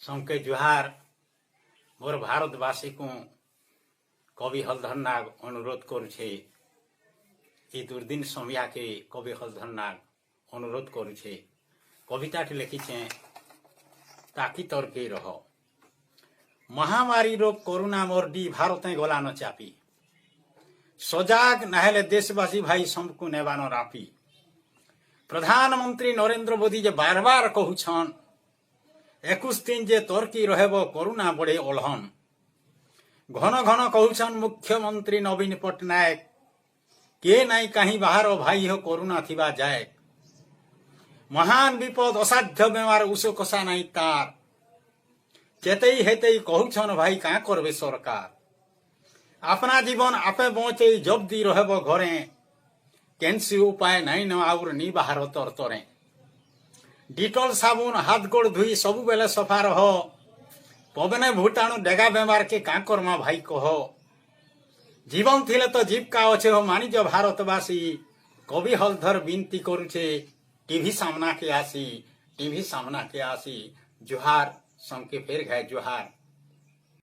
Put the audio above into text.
सबके जुहार। मोर भारतवासी को कवि हलधर नाग अनुरोध करुछे ए दुर्दिन समया के कवि हलधर नाग अनुरोध करुछे कविताटी लिखिछे ताकि तर्के रह। महामारी रोग करुणा मोरडी भारत गला न चापी सजाग नाहेले देशवासी भाई सबको नेबान रापी। प्रधानमंत्री नरेंद्र मोदी जे बार बार कहूछन 21 दिन जे तर्की रहब करुणा बढ़े ओल्हन। घन घन कहूछन मुख्यमंत्री नवीन पट्टनायक के नाई कहीं बाहर भाई हो करुणा थिबा जाए। महान विपद असाध्य बेमार उसे कसा नाई तार चेतई हेतई कहूछन भाई का करबे सरकार। अपना जीवन आपे बचे जब दी रहब घरे कैंसी उपाय नाई न आउर नी बाहर तरतरे। डिटोल साबुन हाथ गोड़ धुई सबु बेले सफा रह। पवने भूटाणु डेगा बेमार के का करमा भाई कह। जीवन थिले तो जीविका अच्छे हो मानिज भारतवासी कवि हलधर विनती करुछे टीवी सामना के आसी जुहार सबके फेर गए जुहार।